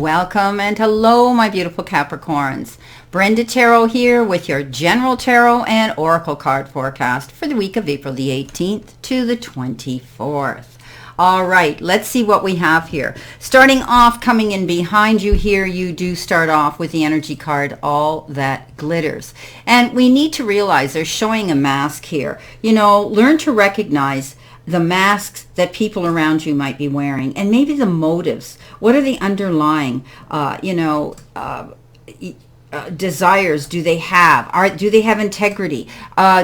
Welcome and hello, my beautiful Capricorns. Brenda Tarot here with your General Tarot and Oracle card forecast for the week of April the 18th to the 24th. All right, let's see what we have here. Starting off, coming in behind you here, you do start off with the energy card, All That Glitters. And we need to realize they're showing a mask here. You know, learn to recognize the masks that people around you might be wearing, and maybe the motives. What are the underlying, desires do they have? Do they have integrity?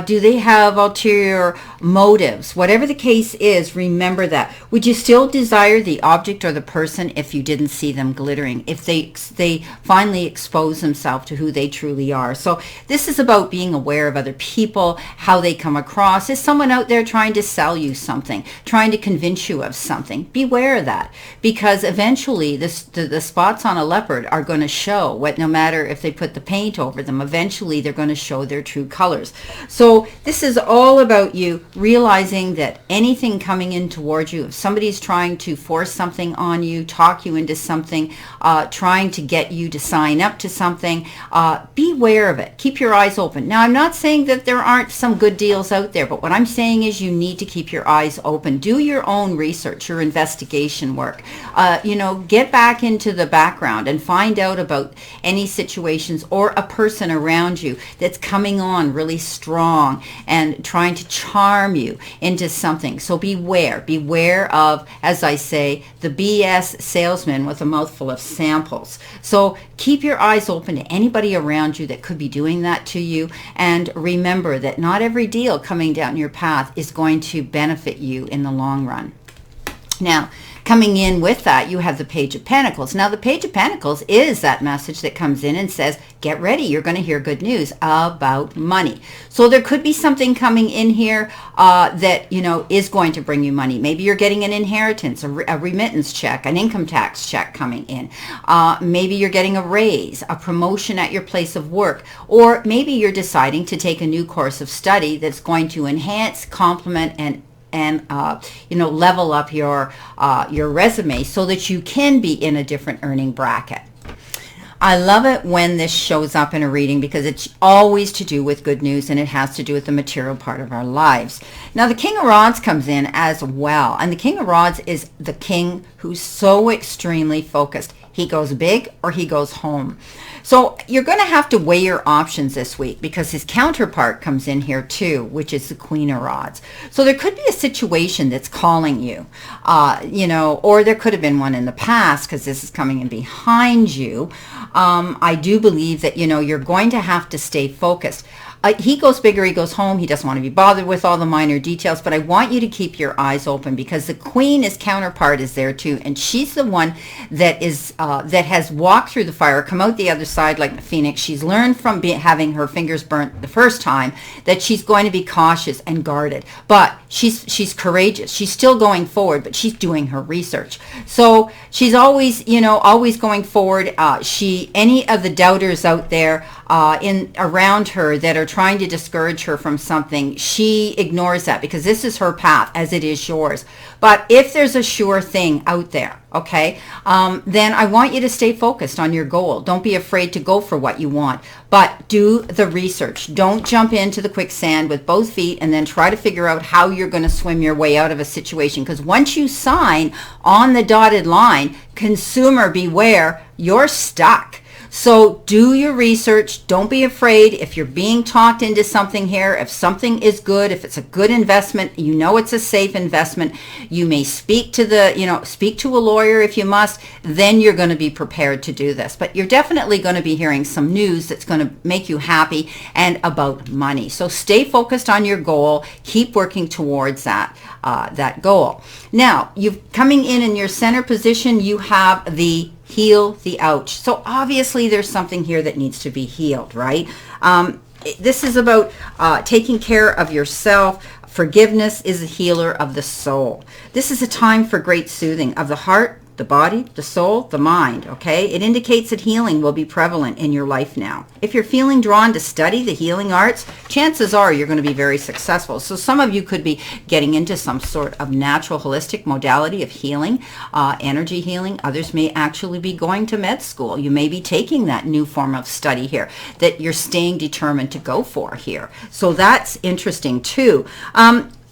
Do they have ulterior motives? Whatever the case is, remember that. Would you still desire the object or the person if you didn't see them glittering, if they finally expose themselves to who they truly are? So this is about being aware of other people, how they come across. Is someone out there trying to sell you something, trying to convince you of something? Beware of that, because eventually the spots on a leopard are going to show. What, no matter if they put the paint over them, eventually they're going to show their true colors. So this is all about you realizing that anything coming in towards you, if somebody's trying to force something on you, talk you into something, trying to get you to sign up to something, beware of it. Keep your eyes open. Now, I'm not saying that there aren't some good deals out there, but what I'm saying is you need to keep your eyes open. Do your own research, your investigation work. Get back into the background and find out about any situations or a person around you that's coming on really strong and trying to charm you into something. So beware of, as I say, the BS salesman with a mouthful of samples. So keep your eyes open to anybody around you that could be doing that to you, and remember that not every deal coming down your path is going to benefit you in the long run. Now, coming in with that, you have the Page of Pentacles. Now, the Page of Pentacles is that message that comes in and says, get ready, you're going to hear good news about money. So there could be something coming in here that, is going to bring you money. Maybe you're getting an inheritance, a remittance check, an income tax check coming in. Maybe you're getting a raise, a promotion at your place of work, or maybe you're deciding to take a new course of study that's going to enhance, complement, and level up your resume so that you can be in a different earning bracket. I love it when this shows up in a reading because it's always to do with good news, and it has to do with the material part of our lives. Now, the King of Rods comes in as well, and the King of Rods is the king who's so extremely focused. He goes big or he goes home. So you're going to have to weigh your options this week because his counterpart comes in here too, which is the Queen of Rods. So there could be a situation that's calling you, or there could have been one in the past because this is coming in behind you. I do believe that, you're going to have to stay focused. He goes big or he goes home. He doesn't want to be bothered with all the minor details, but I want you to keep your eyes open because the Queen, his counterpart, is there too, and she's the one that is that has walked through the fire, come out the other side like the phoenix. She's learned from having her fingers burnt the first time that she's going to be cautious and guarded, but she's courageous. She's still going forward, but she's doing her research. So she's always, always going forward. Any of the doubters out there around her that are trying to discourage her from something, she ignores that because this is her path as it is yours. But if there's a sure thing out there, okay, then I want you to stay focused on your goal. Don't be afraid to go for what you want, but do the research. Don't jump into the quicksand with both feet and then try to figure out how you're going to swim your way out of a situation, because once you sign on the dotted line, consumer beware, you're stuck. So do your research. Don't be afraid if you're being talked into something here. If something is good, if it's a good investment, it's a safe investment. You may speak to a lawyer if you must. Then you're going to be prepared to do this. But you're definitely going to be hearing some news that's going to make you happy and about money. So stay focused on your goal. Keep working towards that goal. Now, coming in your center position, you have the heal the ouch. So obviously there's something here that needs to be healed, right? This is about taking care of yourself. Forgiveness is a healer of the soul. This is a time for great soothing of the heart, the body, the soul, the mind, okay? It indicates that healing will be prevalent in your life now. If you're feeling drawn to study the healing arts, chances are you're going to be very successful. So some of you could be getting into some sort of natural holistic modality of healing, energy healing. Others may actually be going to med school. You may be taking that new form of study here that you're staying determined to go for here. So that's interesting too.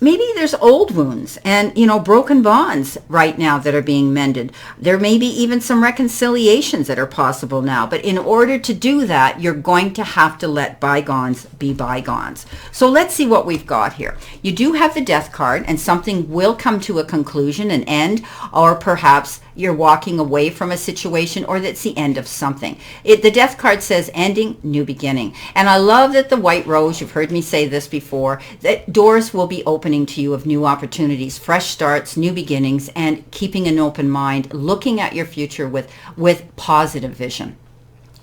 Maybe there's old wounds and, broken bonds right now that are being mended. There may be even some reconciliations that are possible now. But in order to do that, you're going to have to let bygones be bygones. So let's see what we've got here. You do have the Death card, and something will come to a conclusion, an end, or perhaps you're walking away from a situation, or that's the end of something. The Death card says ending, new beginning. And I love that the white rose, you've heard me say this before, that doors will be opening to you of new opportunities, fresh starts, new beginnings, and keeping an open mind, looking at your future with positive vision.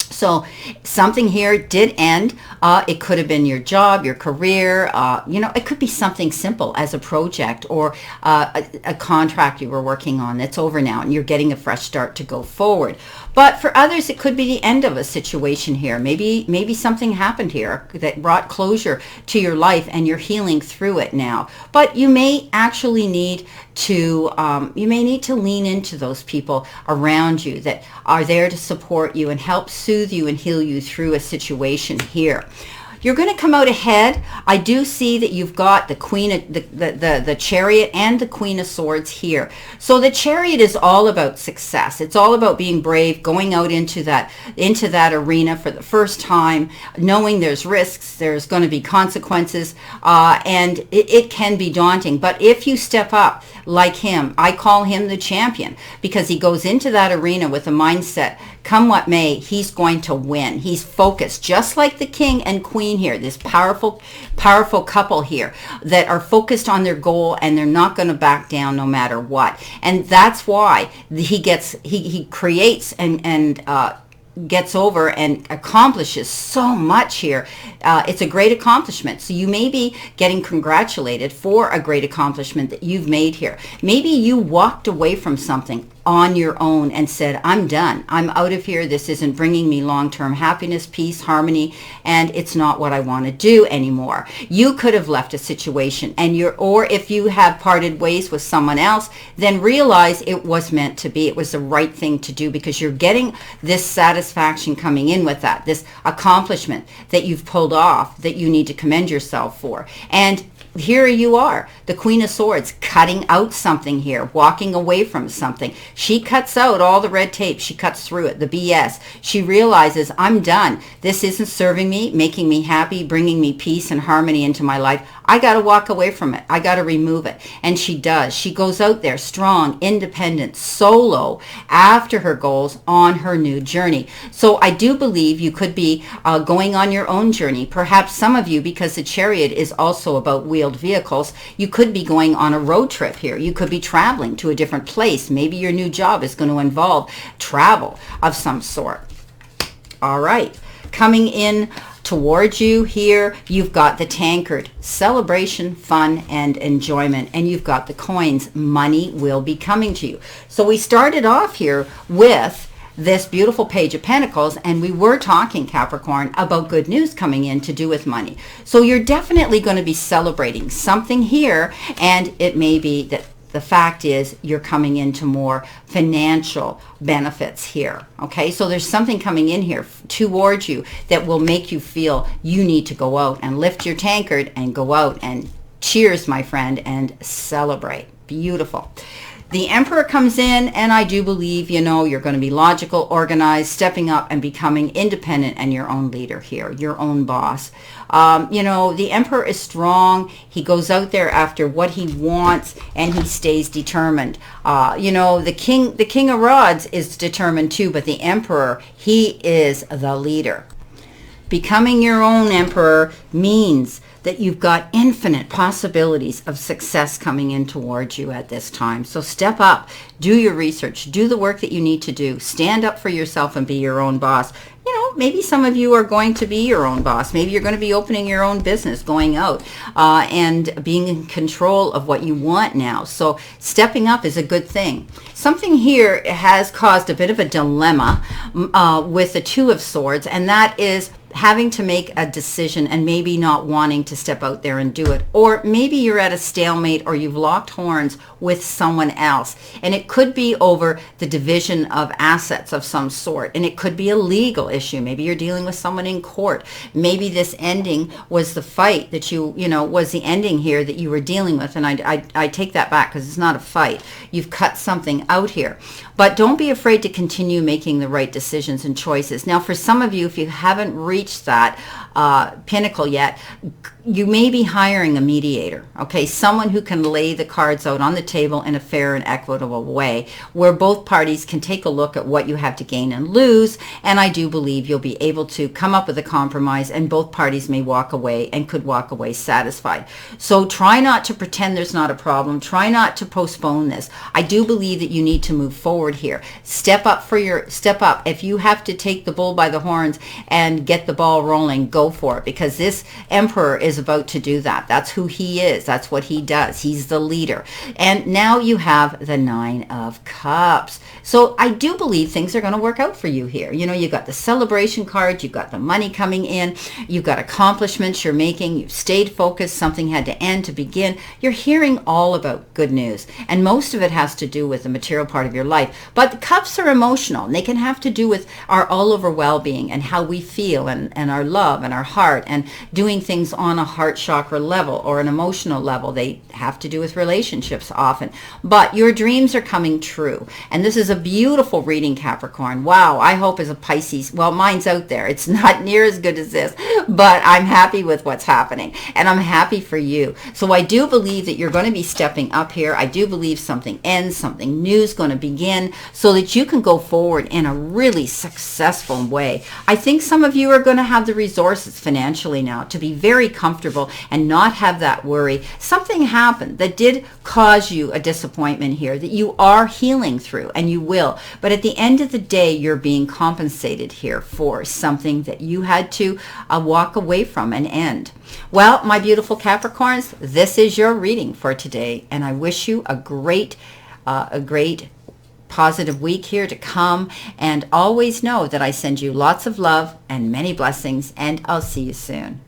So something here did end. It could have been your job, your career. It could be something simple as a project or a contract you were working on that's over now and you're getting a fresh start to go forward. But for others, it could be the end of a situation here. Maybe something happened here that brought closure to your life and you're healing through it now. But you may actually need to lean into those people around you that are there to support you and help soothe you and heal you through a situation here. You're going to come out ahead. I do see that you've got the Queen of the Chariot and the Queen of Swords here. So the Chariot is all about success. It's all about being brave, going out into that arena for the first time, knowing there's risks, there's going to be consequences, and it can be daunting. But if you step up like him, I call him the champion because he goes into that arena with a mindset, come what may, he's going to win. He's focused, just like the King and Queen here, this powerful couple here that are focused on their goal and they're not going to back down no matter what. And that's why he creates and gets over and accomplishes so much here. It's a great accomplishment. So you may be getting congratulated for a great accomplishment that you've made here. Maybe you walked away from something on your own and said, I'm done. I'm out of here. This isn't bringing me long-term happiness, peace, harmony, and it's not what I want to do anymore. You could have left a situation or if you have parted ways with someone else, then realize it was meant to be. It was the right thing to do because you're getting this satisfaction coming in with that, this accomplishment that you've pulled off that you need to commend yourself for. And here you are, the Queen of Swords, cutting out something here, walking away from something. She cuts out all the red tape. She cuts through it, the BS. She realizes, I'm done. This isn't serving me, making me happy, bringing me peace and harmony into my life. I got to walk away from it. I got to remove it. And she does. She goes out there strong, independent, solo, after her goals on her new journey. So I do believe you could be going on your own journey. Perhaps some of you, because the Chariot is also about wheeled vehicles, you could be going on a road trip here. You could be traveling to a different place. Maybe your new job is going to involve travel of some sort. All right. Coming in towards you here, you've got the Tankard, celebration, fun, and enjoyment. And you've got the coins. Money will be coming to you. So we started off here with this beautiful Page of Pentacles, and we were talking, Capricorn, about good news coming in to do with money. So you're definitely going to be celebrating something here, and it may be that the fact is you're coming into more financial benefits here. Okay, so there's something coming in here towards you that will make you feel you need to go out and lift your tankard and go out and cheers, my friend, and celebrate. Beautiful. The Emperor comes in, and I do believe, you're going to be logical, organized, stepping up and becoming independent and your own leader here, your own boss. The Emperor is strong. He goes out there after what he wants, and he stays determined. The King of Rods is determined too, but the Emperor, he is the leader. Becoming your own Emperor means that you've got infinite possibilities of success coming in towards you at this time. So step up, do your research, do the work that you need to do, stand up for yourself and be your own boss. maybe some of you are going to be your own boss. Maybe you're going to be opening your own business, going out and being in control of what you want now. So stepping up is a good thing. Something here has caused a bit of a dilemma with the Two of Swords, and that is having to make a decision and maybe not wanting to step out there and do it. Or maybe you're at a stalemate, or you've locked horns with someone else. And it could be over the division of assets of some sort. And it could be a legal issue. Maybe you're dealing with someone in court. Maybe this ending was the fight that was the ending here that you were dealing with. And I take that back, because it's not a fight. You've cut something out here. But don't be afraid to continue making the right decisions and choices. Now, for some of you, if you haven't reached that pinnacle yet, you may be hiring a mediator, okay? Someone who can lay the cards out on the table in a fair and equitable way, where both parties can take a look at what you have to gain and lose. And I do believe you'll be able to come up with a compromise, and both parties may walk away and could walk away satisfied. So try not to pretend there's not a problem. Try not to postpone this. I do believe that you need to move forward here. Step up. If you have to take the bull by the horns and get the ball rolling, go for it, because this Emperor is about to do that. That's who he is. That's what he does. He's the leader. And now you have the Nine of Cups. So I do believe things are going to work out for you here. You got the celebration card, you've got the money coming in, you've got accomplishments you're making, you've stayed focused, something had to end to begin. You're hearing all about good news, and most of it has to do with the material part of your life. But the cups are emotional, and they can have to do with our all over well-being and how we feel, and our love and our heart, and doing things on a heart chakra level or an emotional level. They have to do with relationships often. But your dreams are coming true, and this is a beautiful reading, Capricorn. Wow, I hope as a Pisces, well, mine's out there. It's not near as good as this, but I'm happy with what's happening, and I'm happy for you. So I do believe that you're going to be stepping up here. I do believe something ends, something new is going to begin, so that you can go forward in a really successful way. I think some of you are going to have the resources financially now to be very comfortable and not have that worry. Something happened that did cause you a disappointment here that you are healing through, and you will. But at the end of the day, you're being compensated here for something that you had to walk away from and end. Well, my beautiful Capricorns, this is your reading for today, and I wish you a great positive week here to come. And always know that I send you lots of love and many blessings, and I'll see you soon.